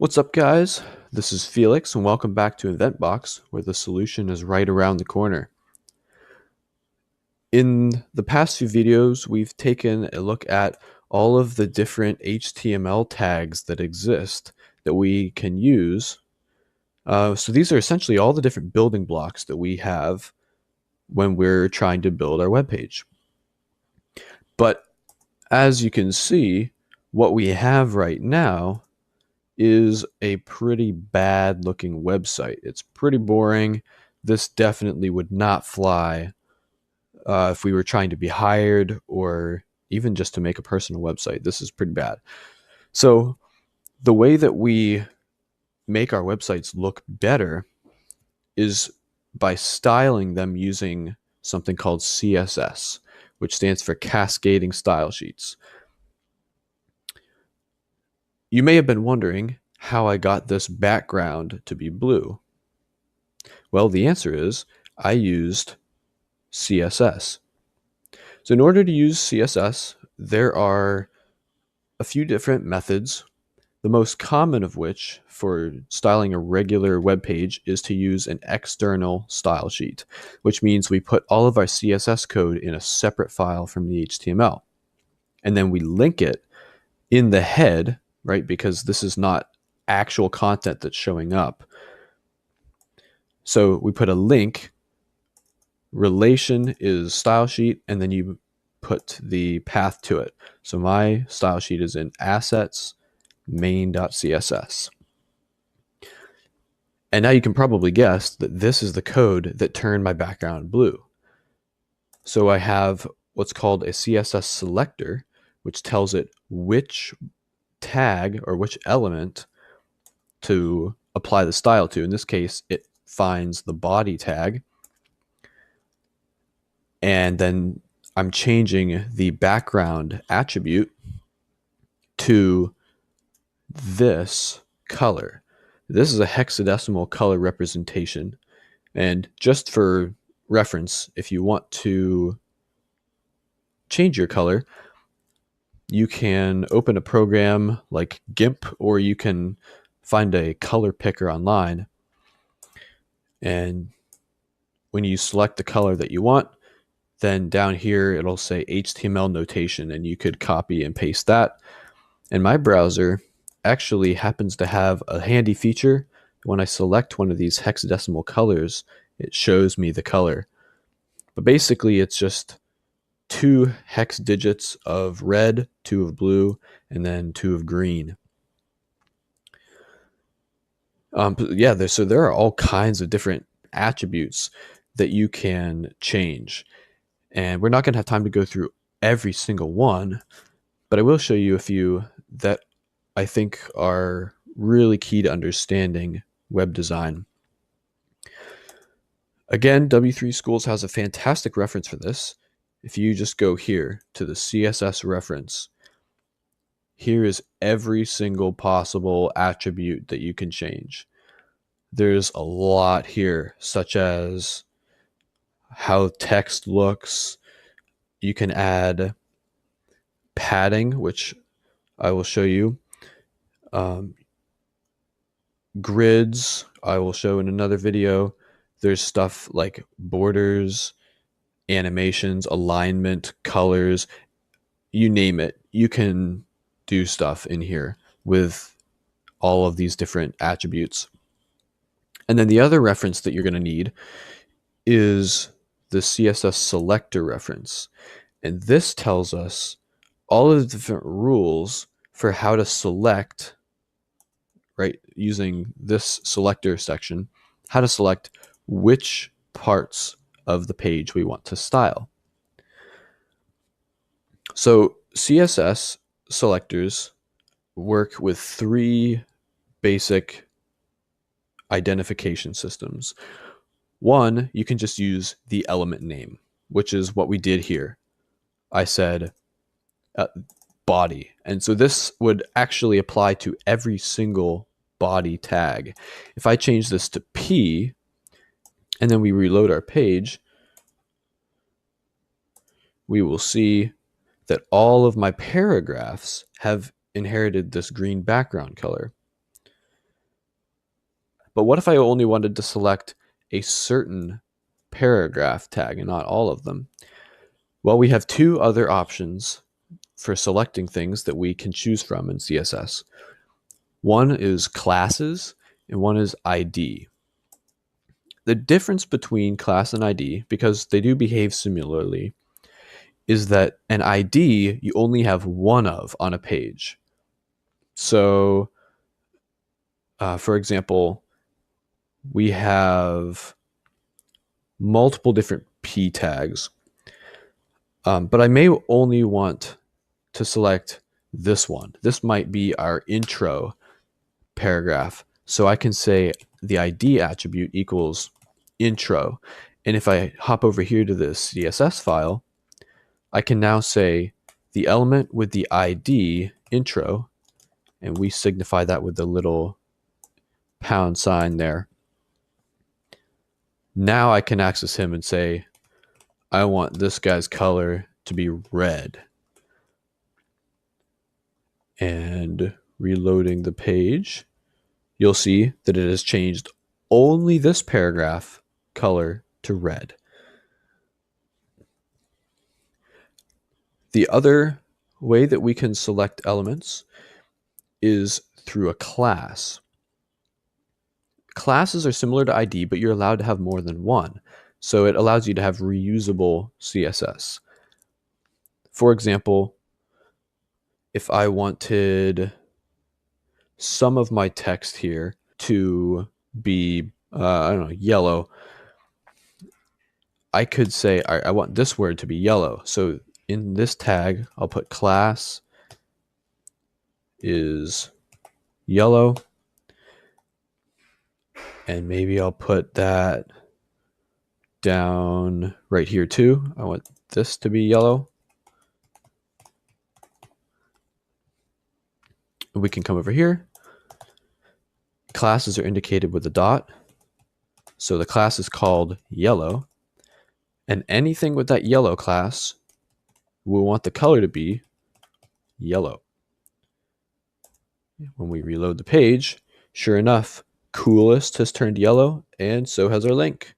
What's up, guys? This is Felix, and welcome back to InventBox, where the solution is right around the corner. In the past few videos, we've taken a look at all of the different HTML tags that exist that we can use. So these are essentially all the different building blocks that we have when we're trying to build our web page. But as you can see, what we have right now is a pretty bad looking website. It's pretty boring. This definitely would not fly if we were trying to be hired or even just to make a personal website. This is pretty bad. So the way that we make our websites look better is by styling them using something called CSS, which stands for Cascading Style Sheets. You may have been wondering how I got this background to be blue. Well, the answer is I used CSS. So in order to use CSS, there are a few different methods, the most common of which for styling a regular web page is to use an external style sheet, which means we put all of our CSS code in a separate file from the HTML. And then we link it in the head, right? Because this is not actual content that's showing up. So we put a link, relation is style sheet, and then you put the path to it. So my style sheet is in assets main.css. And now you can probably guess that this is the code that turned my background blue. So I have what's called a CSS selector, which tells it which tag or which element to apply the style to. In this case, it finds the body tag. And then I'm changing the background attribute to this color. This is a hexadecimal color representation. And just for reference, if you want to change your color, you can open a program like GIMP, or you can find a color picker online. And when you select the color that you want, then down here it'll say HTML notation, and you could copy and paste that. And my browser actually happens to have a handy feature. When I select one of these hexadecimal colors, it shows me the color. But basically, it's just 2 hex digits of red, 2 of blue, and then 2 of green. So there are all kinds of different attributes that you can change. And we're not going to have time to go through every single one, but I will show you a few that I think are really key to understanding web design. Again, W3 Schools has a fantastic reference for this. If you just go here to the CSS reference, here is every single possible attribute that you can change. There's a lot here, such as how text looks. You can add padding, which I will show you. Grids, I will show in another video. There's stuff like borders, animations, alignment, colors, you name it. You can do stuff in here with all of these different attributes. And then the other reference that you're going to need is the CSS selector reference. And this tells us all of the different rules for how to select, right, using this selector section, how to select which parts of the page we want to style. So CSS selectors work with 3 basic identification systems. One, you can just use the element name, which is what we did here. I said body. And so this would actually apply to every single body tag. If I change this to P, and then we reload our page, we will see that all of my paragraphs have inherited this green background color. But what if I only wanted to select a certain paragraph tag and not all of them? Well, we have two other options for selecting things that we can choose from in CSS. One is classes and one is ID. The difference between class and ID, because they do behave similarly, is that an ID you only have one of on a page. So, for example, we have multiple different P tags, but I may only want to select this one. This might be our intro paragraph. So I can say the ID attribute equals intro. And if I hop over here to this CSS file, I can now say the element with the ID intro, and we signify that with the little pound sign there. Now I can access him and say, I want this guy's color to be red. And reloading the page, you'll see that it has changed only this paragraph color to red. The other way that we can select elements is through a class. Classes are similar to ID, but you're allowed to have more than one. So it allows you to have reusable CSS. For example, if I wanted some of my text here to be, I don't know, yellow, I could say, I want this word to be yellow. So in this tag, I'll put class is yellow. And maybe I'll put that down right here too. I want this to be yellow. We can come over here. Classes are indicated with a dot. So the class is called yellow. And anything with that yellow class, we want the color to be yellow. When we reload the page, sure enough, coolest has turned yellow, and so has our link.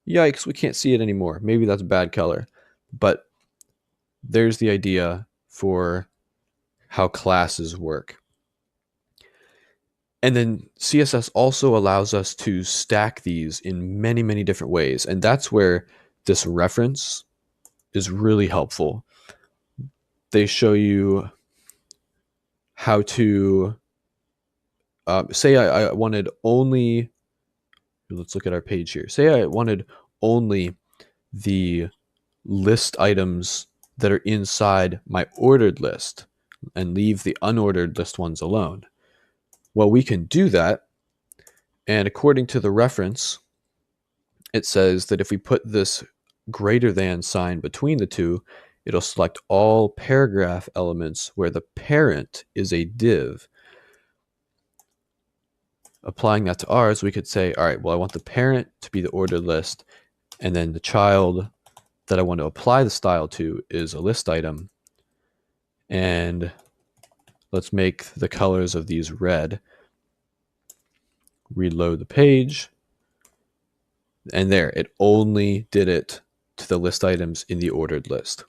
Yikes, we can't see it anymore. Maybe that's a bad color. But there's the idea for how classes work. And then CSS also allows us to stack these in many, many different ways. And that's where this reference is really helpful. They show you how to, say I wanted only, let's look at our page here. Say I wanted only the list items that are inside my ordered list and leave the unordered list ones alone. Well, we can do that. And according to the reference, it says that if we put this greater than sign between the two, it'll select all paragraph elements where the parent is a div. Applying that to ours, we could say, all right, well, I want the parent to be the ordered list, and then the child that I want to apply the style to is a list item. And let's make the colors of these red. Reload the page. And there, it only did it to the list items in the ordered list.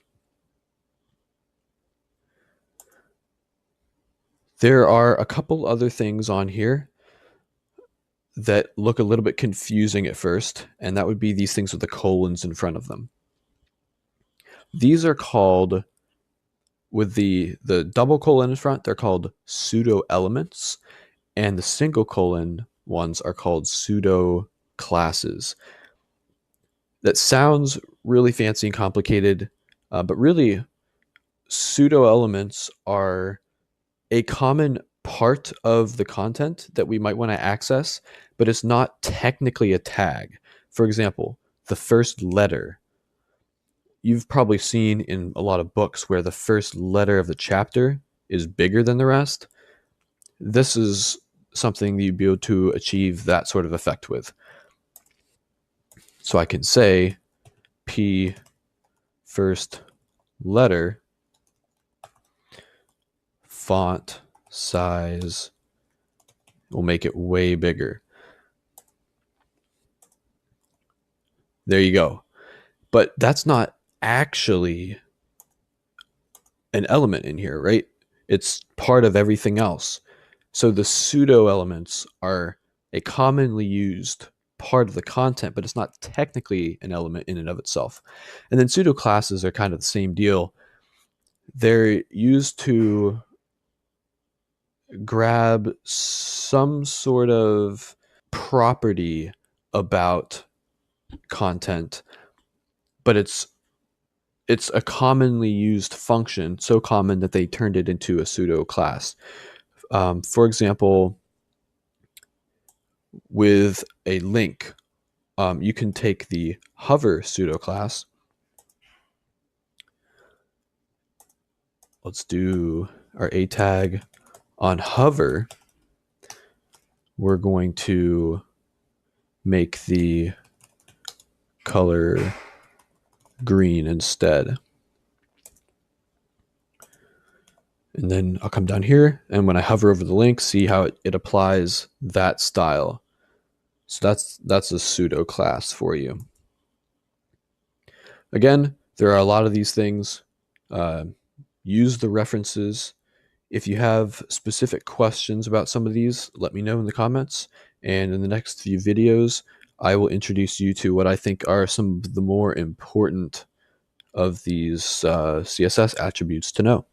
There are a couple other things on here that look a little bit confusing at first, and that would be these things with the colons in front of them. These are called, with the double colon in front, they're called pseudo elements, and the single colon ones are called pseudo classes. That sounds really fancy and complicated, but really pseudo elements are a common part of the content that we might want to access, but it's not technically a tag. For example, the first letter. You've probably seen in a lot of books where the first letter of the chapter is bigger than the rest. This is something you'd be able to achieve that sort of effect with. So I can say P first letter, font size, will make it way bigger. There you go. But that's not actually an element in here, right? It's part of everything else. So the pseudo elements are a commonly used part of the content, but it's not technically an element in and of itself. And then pseudo classes are kind of the same deal. They're used to grab some sort of property about content, but it's a commonly used function, so common that they turned it into a pseudo class. For example, with a link, you can take the hover pseudo class. Let's do our a tag on hover. We're going to make the color green instead. And then I'll come down here, and when I hover over the link, see how it applies that style. So that's a pseudo class for you. Again, there are a lot of these things. Use the references. If you have specific questions about some of these, let me know in the comments. And in the next few videos, I will introduce you to what I think are some of the more important of these CSS attributes to know.